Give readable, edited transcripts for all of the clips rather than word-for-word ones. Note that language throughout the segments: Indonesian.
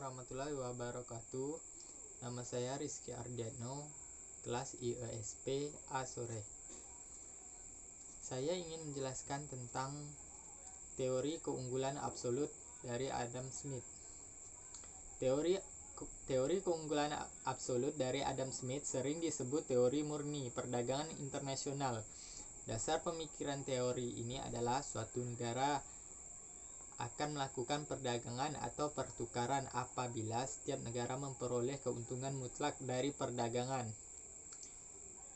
warahmatullahi wabarakatuh. Nama saya Rizky Ardiano, kelas IESP A sore. Saya ingin menjelaskan tentang teori keunggulan absolut dari Adam Smith. Teori keunggulan absolut dari Adam Smith sering disebut teori murni perdagangan internasional. Dasar pemikiran teori ini adalah suatu negara akan melakukan perdagangan atau pertukaran apabila setiap negara memperoleh keuntungan mutlak dari perdagangan.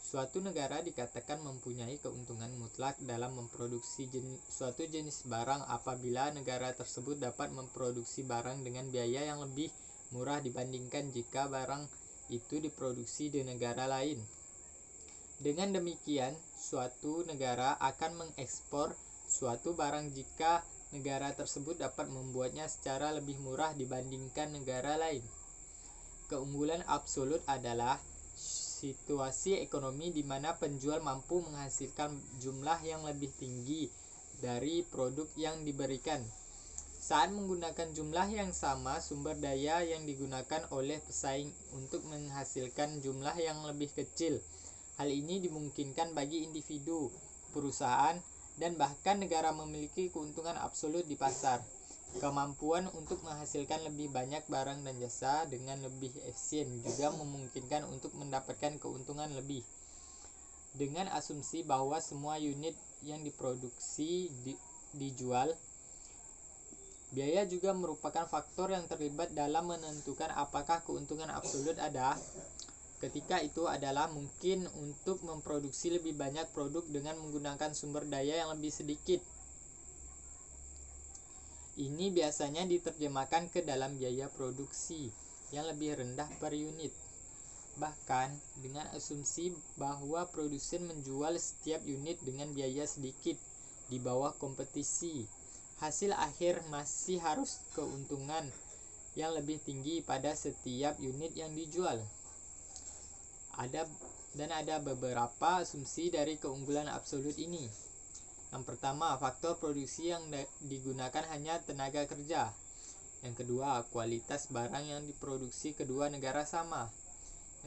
Suatu negara dikatakan mempunyai keuntungan mutlak dalam memproduksi suatu jenis barang apabila negara tersebut dapat memproduksi barang dengan biaya yang lebih murah dibandingkan jika barang itu diproduksi di negara lain. Dengan demikian, suatu negara akan mengekspor suatu barang jika negara tersebut dapat membuatnya secara lebih murah dibandingkan negara lain. Keunggulan absolut adalah situasi ekonomi di mana penjual mampu menghasilkan jumlah yang lebih tinggi dari produk yang diberikan. Saat menggunakan jumlah yang sama, sumber daya yang digunakan oleh pesaing untuk menghasilkan jumlah yang lebih kecil. Hal ini dimungkinkan bagi individu, perusahaan, dan bahkan negara memiliki keuntungan absolut di pasar. Kemampuan untuk menghasilkan lebih banyak barang dan jasa dengan lebih efisien juga memungkinkan untuk mendapatkan keuntungan lebih. Dengan asumsi bahwa semua unit yang diproduksi dijual, biaya juga merupakan faktor yang terlibat dalam menentukan apakah keuntungan absolut ada. Ketika itu adalah mungkin untuk memproduksi lebih banyak produk dengan menggunakan sumber daya yang lebih sedikit. Ini biasanya diterjemahkan ke dalam biaya produksi yang lebih rendah per unit. Bahkan dengan asumsi bahwa produsen menjual setiap unit dengan biaya sedikit di bawah kompetisi, hasil akhir masih harus keuntungan yang lebih tinggi pada setiap unit yang dijual. Ada beberapa asumsi dari keunggulan absolut ini. Yang pertama, faktor produksi yang digunakan hanya tenaga kerja. Yang kedua, kualitas barang yang diproduksi kedua negara sama.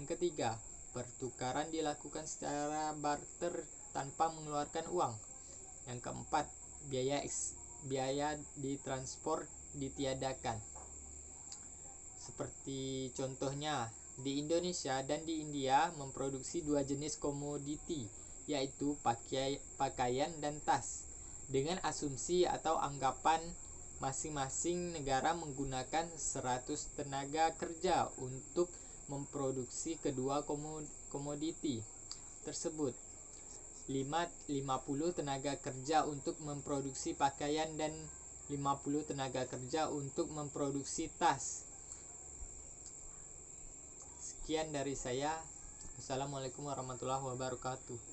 Yang ketiga, pertukaran dilakukan secara barter tanpa mengeluarkan uang. Yang keempat, biaya ditransport ditiadakan. Seperti contohnya, di Indonesia dan di India memproduksi dua jenis komoditi, yaitu pakaian dan tas. Dengan asumsi atau anggapan masing-masing negara menggunakan 100 tenaga kerja untuk memproduksi kedua komoditi tersebut. 50 tenaga kerja untuk memproduksi pakaian dan 50 tenaga kerja untuk memproduksi tas. Sekian dari saya. Assalamualaikum warahmatullahi wabarakatuh.